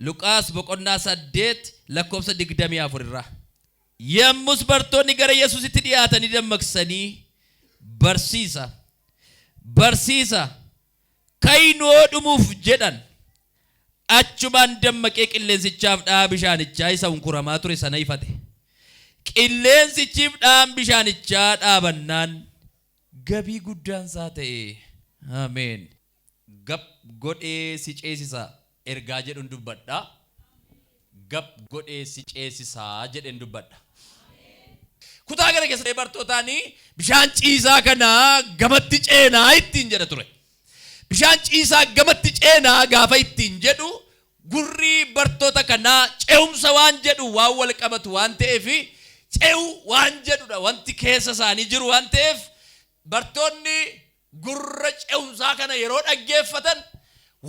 Luqaas boqonnaa 8 lakkoofsa 24 irraa. Yemmus bartoonni gara Yesuusitti dhiyaatanii dammaqsanii barsiisa kaynoo dhumuuf jedhan. Achumaan dammaqee qilleensichaaf dhaa bishaanichaa isa hunkuramaa ture sana ifate. Qilleensichiif dhaan bishaanichaa dhaabannaan gabii guddaan isaa ta'e. Ameen. Gab godhee si ceesisa ergaa jedhuun dubbadha. Gab godhee si ceesisa jedheen dubbadha. Kutaa gara keessatti bartootaanii bishaan ciisaa kana gamatti ceenaa ittiin jedha ture. Bishaan ciisaa gamatti ceenaa gaafa ittiin jedhu gurri bartoota kanaa ce'umsa waan jedhu waan wal qabatu waan ta'eef ce'u waan jedhudha wanti keessa isaanii jiru waan ta'eef bartoonni gurra ce'umsaa kana yeroo dhaggeeffatan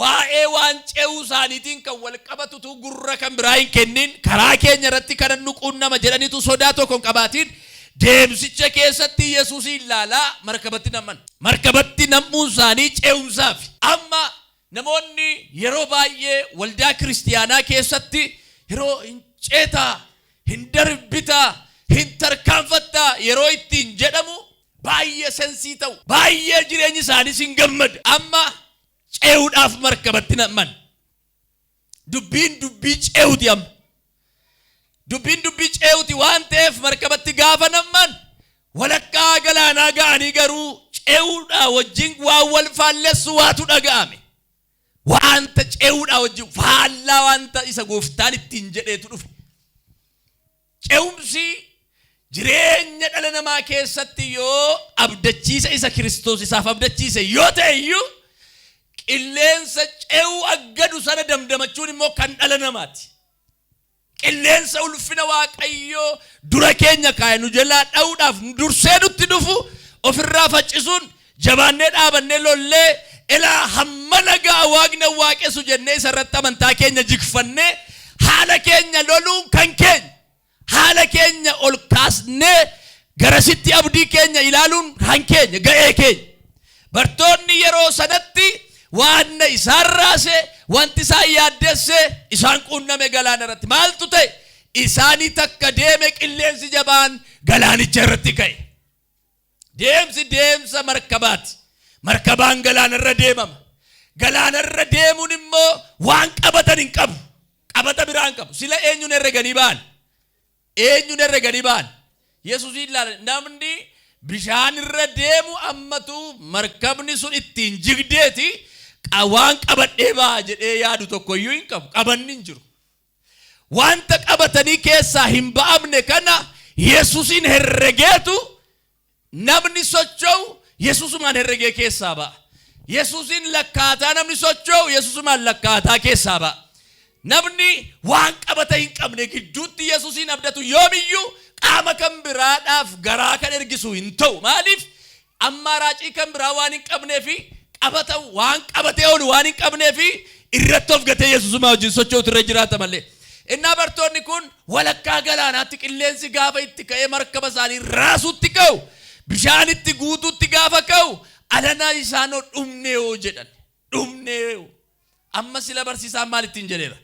waa'ee waan ce'uu isaaniitiin kan wal qabatutu gurra kan biraa hin kennin karaa keenya irratti kana nu quunnama jedhanitu sodaa tokko hin qabaatiin deemsicha keessatti Yesuusin ilaalaa markabatti nam'uu isaanii ce'umsaaf. Amma namoonni yeroo baay'ee waldaa kiristiyaanaa keessatti yeroo hin ceetaa hin darbitaa hin tarkaanfattaa yeroo ittiin jedhamu baay'ee sensii ta'u baay'ee jireenyi isaanii hin gammadu. Amma ce'uudhaaf markabatti nam'an dubbii ce'uuti. Amma dubbii ce'uuti waan ta'eef markabatti gaafa nam'an walakkaa galaanaa ga'anii garuu ce'uudhaa wajjin waan wal faallessu waatu dhaga'ame. Wanta ce'uudhaa wajjin faallaa wanta isa gooftaan ittiin jedheetu dhufe. Ce'umsi jireenya dhala namaa keessatti yoo abdachiisa isa Kiristoos isaaf abdachiise yoo ta'e iyyuu qilleensa ce'uu aggadu sana damdamachuun immoo kan dhala namaati. Qilleensa ulfina Waaqayyoo dura keenya kaa'e nu jalaa dha'uudhaaf dursee nutti dhufu ofirraa faccisuun jabaannee dhaabannee lollee ilaa hamma nagaa waaqna waaqessu jennee isa irratti amantaa keenya jigfannee haala keenya loluun kan keenya haala keenya ol kaasnee garasitti abdii keenya ilaaluun kan keenya ga'ee keenya. Bartoonni yeroo sanatti waan isaan raase wanti isaan yaaddesse isaan quunname galaana irratti maaltu ta'e isaanii takka deeme qilleensi jabaan galaanicha irratti ka'e. Deemsa markabaati. Markabaan galaana irra deemama. Galaana irra deemuun immoo waan qabatan hin qabu. Qabata biraa hin qabu. Sila eenyuun herreganii ba'an. Yesuusin ilaala namni bishaan irra deemu ammatu markabni sun ittiin jigdeeti waan qabadhee ba'a jedhee yaadu tokkoyyuu hin qabu. Qabanni hin jiru. Wanta qabatanii keessaa hin ba'amne kana Yesuusin herregeetu namni socho'u Yesuusumaan herregee keessaa ba'a. Yesuusin lakkaataa namni socho'u Yesuusumaan lakkaataa keessaa ba'a. Namni waan qabata hin qabne gidduutti Yesuusin abdatu yoomiyyuu qaama kan biraadhaaf garaa kan ergisu hin ta'u. Maaliif amma raacii kan biraa waan hin qabneefi qabata waan qabatee oolu waan hin qabneefi irratti of gatee Yesuusumaa wajjin socho'utu irra jiraata malee. Innaa bartoonni kun walakkaa galaanaatti qilleensi gaafa itti ka'ee markaba isaanii raasuutti ka'u bishaanitti guutuutti gaafa ka'u alanaa isaan dhumneeoo jedhan. Dhumneeoo amma sila barsiisaan maal ittiin jedheera?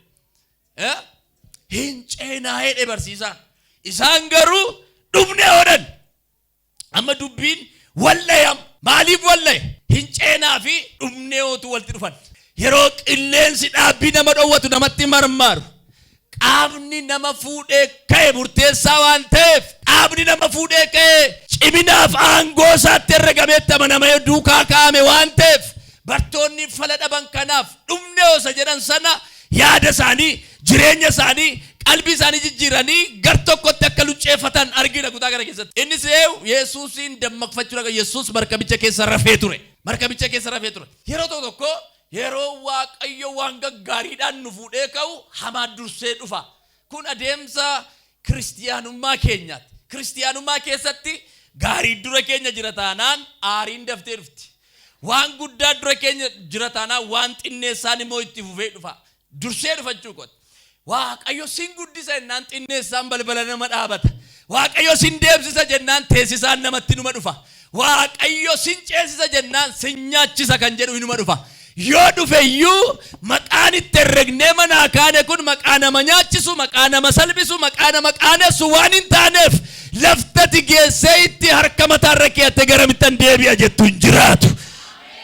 Hin ceenaa hedhe barsiisaan. Isaan garuu dhumneeoodhan. Amma dubbiin wallayam maaliif wallaye? Hin ceenaa fi dhumneeootu walitti dhufan. Yeroo qilleensi dhaabbii nama dhowwatu namatti marmaaru qaabni nama fuudhee ka'e murteessaa waan ta'eef qaabni nama fuudhee ka'e ciminaaf aangoo isaatti herregameetti amanamee duukaa kaa'ame waan ta'eef bartoonni fala dhaban kanaaf dhumneeosa jedhan sana yaada isaanii jireenya isaanii qalbii isaanii jijjiiranii gar tokkotti akka lucceeffatan argina kutaa kana keessatti. Innis Yesuusin dammaqfachuudha. Yesuus markabicha keessa rafee ture. Yeroo tokko yeroo Waaqayyo waan gaggaariidhaan nu fuudhee ka'u hamaa dursee dhufa. Kun adeemsa kiristiyaanummaa keenyaati. Kiristiyaanummaa keessatti gaarii dura keenya jira taanaan aariin daftee dhufti. Waan guddaa dura keenya jira taanaan waan xinneessaan immoo itti fufee dhufa. Dursee dhufachuu qote. Waaqayyo sin guddisa jennaan xinneessaan balbala nama dhaabata. Waaqayyo sin deemsisa jennaan teessisaan namatti numa dhufa. Waaqayyo sin ceesisa jennaan sin nyaachisa kan jedhu inuma dhufa. Yoo dhufeyyuu maqaa maqaan itti herregnee manaa kaane kun maqaa nama nyaachisu, maqaa nama salphisu, maqaa nama qaanessu waan hin taaneef laftati geessee itti harka mataarra keettee garamittan deebi'a jettu hin jiraatu.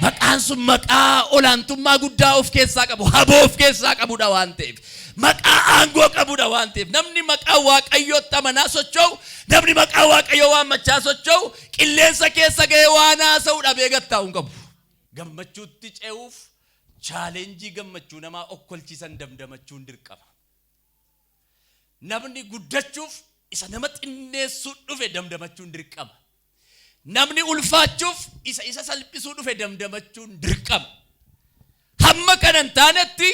Maqaan sun maqaa olaantummaa guddaa of keessaa qabu, haboo of keessaa qabudha waan ta'eef. Maqaa aangoo qabudha waan ta'eef. Namni maqaa Waaqayyootti amanaa socho'u, namni maqaa Waaqayyoo waammachaa socho'u, qilleensa keessa ga'ee waan haasa'u dhabee gattaa'u hin qabu. Gammachuutti ce'uuf chaalenjii gammachuu namaa okkolchiisan damdamachuun dirqama. Namni guddachuuf isa nama xinneessuu dhufe damdamachuun dirqama. Namni ulfaachuuf isa salphisuu dhufe damdamachuun dirqama. Hamma kanan taanetti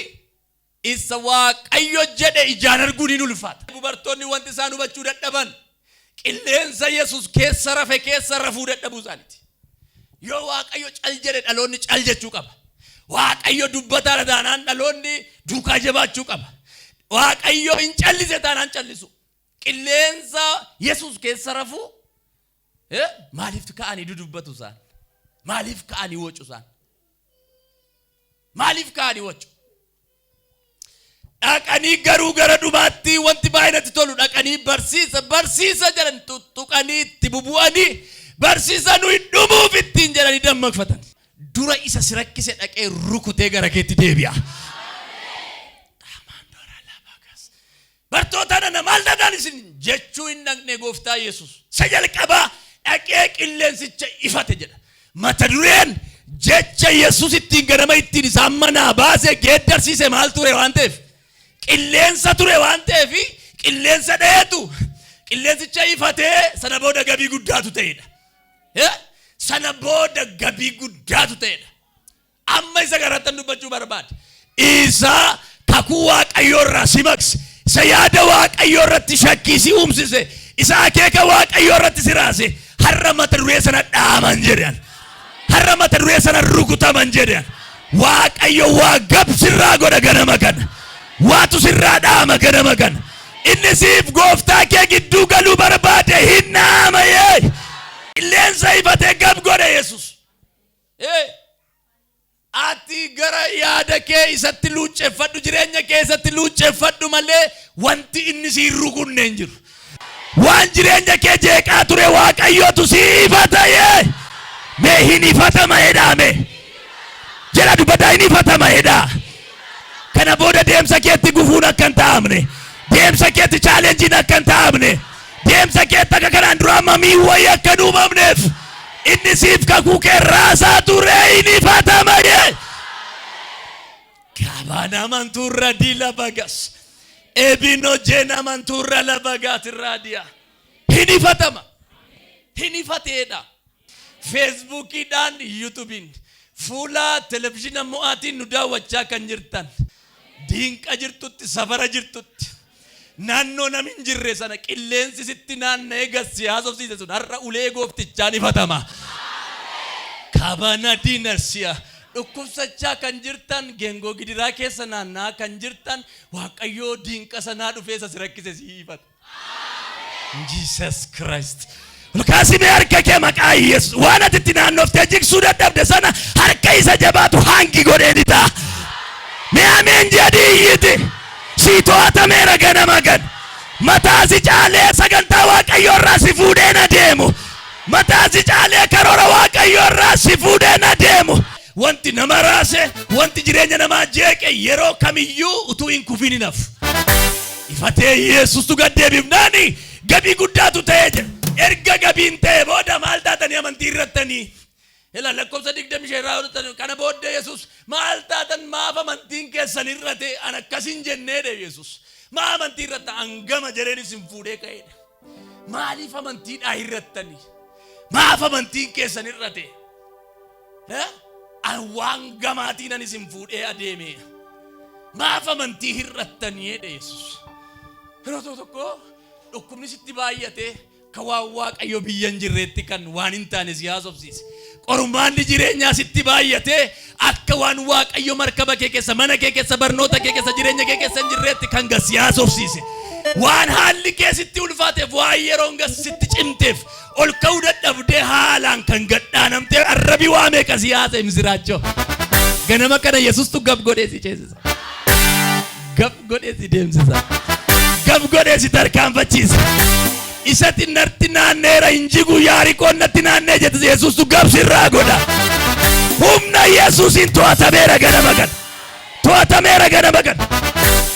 isa Waaqayyo jedhe ijaan arguun hin ulfaata. Dubartoonni wanti isaan hubachuu dadhaban qilleensa Yesuus keessa rafe keessa rafuu dadhabuu isaaniiti. Yoo Waaqayyo cal jedhe dhaloonni cal jechuu qaba. Waaqayyo dubbataa taanaan dhaloonni duukaa jabaachuu qaba. Waaqayyo hin callise taanaan callisu. Qilleensa Yesuus keessa rafuu maaliif ka'anii dudubbatu isaan? Maaliif ka'anii wacu isaan? Maaliif ka'anii wacu? Dhaqanii garuu gara dhumaatti wanti baay'inatti tolu dhaqanii barsiisa jedhan tuttuqanii itti bubu'anii barsiisa nuyi dhumuuf ittiin jedhanii dammaqfatan. Dura isa si rakkise dhaqee rukutee gara keetti deebi'a. Bartoota nana maal dadhaan isin jechuu hin dhaqne gooftaa Yesuus. Isa jalqabaa dhaqee qilleensicha ifate jedha. Mata dureen jecha Yesuus ittiin ganama ittiin isaan manaa baasee geeddarsiise maal ture waan ta'eef? Qilleensa ture waan ta'eef qilleensa dheetu. Qilleensicha ifatee sana booda gabii guddaatu ta'edha. Sana booda gabii guddaatu ta'edha. Amma isa garatan dubbachuu barbaade. Isa kakuu Waaqayyoo irraa si maqse. Isa yaada Waaqayyoo irratti shakkii uumsise. Isa akeeka Waaqayyoo irratti si raase. Har'a mata duree sana dhaaman jedhan. Har'a mata duree sana rukutaman jedhan. Waaqayyo waa gabsirraa godha ganama kana. Waatu sirraa dhaama ganama kana. Inni siif gooftaa kee gidduu galuu barbaade hin dhaamayee. Qilleensa ifatee gab godhe Yesuus. Ati gara yaada kee isatti luucceeffadhu, jireenya kee isatti luucceeffadhu malee wanti inni si rukunne hin jiru. Waan jireenya kee jeeqaa ture Waaqayyootu si ifataye. Mee hin ifatama hedhaame. Jedha dubbataa hin ifatama hedhaa. Kana booda deemsa keetti gufuun akka hin taa'amne. Deemsa keetti chaalenjiin akka hin taa'amne. Deemsa keetti akka kanaan dura mamii wayii akka hin uumamneef. Inni siif kakuu kee raasaa ture hin ifatamaye. Kaabana manturra dila bagas. Ebino jena manturra la bagati radia. Hin ifatama. Hin ifateedha. Facebookiidhaan, YouTubein, fuula televizyiina mo'aatiin nu daawwachaa kan jirtan. Diinqa jirtutti, safara jirtutti. Naannoo nam hin jirre sana qilleensi sitti naanna'ee gassi haasofsiise sun har'a ulee gooftichaan ifatama. Kabana diinarsiya. Dhukkubsachaa kan jirtan, geengoo gidiraa keessa naanna'aa kan jirtan, Waaqayyoo diinqa sanaa dhufee isa si rakkise si ifata. Jesus Christ. Olkaasime harka kee maqaa Yesuus. Waan ati itti naannoftee jigsuu dadhabde sana harka isa jabaatu hangi godhee ni ta'a. Mee ameen jedhii iyyiti. Si to'atameera ganama gan. Mataa si caalee sagantaa Waaqayyoo irraa si fuudhee na deemu. Mataa si caalee karoora Waaqayyoo irraa si fuudhee na deemu. Wanti nama raase, wanti jireenya namaa jeeqe yeroo kamiyyuu utuu hin kufin hin hafu. Ifatee Yesuustu gad deebifnaani gabii guddaatu ta'ee jira. Erga gabiin ta'e booda maal taatanii amantii irrattanii? Ela lakkoofsa 25 kana booddee Yesuus maal taatan maaf amantiin keessan irratti an akkasin jenneedha Yesuus. Maa amantii irratti hangama jedheen isin fuudhee ka'eedha. Maaliif amantiidhaa irrattanii? Maaf amantiin keessan irratti? An waan gamaatiin an isin fuudhee adeeme. Maaf amantii irrattanii Yesuus. Yeroo tokko dhukkubni sitti baay'ate ka Waaqayyo biyyan jirreetti kan waan hin taane si haasofsiise. Qormaanni jireenyaa sitti baay'ate akka waan Waaqayyo markaba kee keessa, mana kee keessa, barnoota kee keessa, jireenya kee keessa hin jirreetti kan si haasofsiise. Waan haalli kee sitti ulfaateef, waan yeroon sitti cimteef, ol ka'uu dadhabdee haalaan kan gadhaanamtee arrabi waa meeqa si haasa'e misiraachoo. Ganama kana Yesuustu gab godhee si ceesisa. gab godhee si deemsisa. Gab godhee si tarkaanfachiisa. Isatti narti naanneera injigu Yaarikoon natti naannee jette Yesuustu gab sirraa godha. Humna Yesuusin to'atameera ganama kana. To'atameera ganama kana.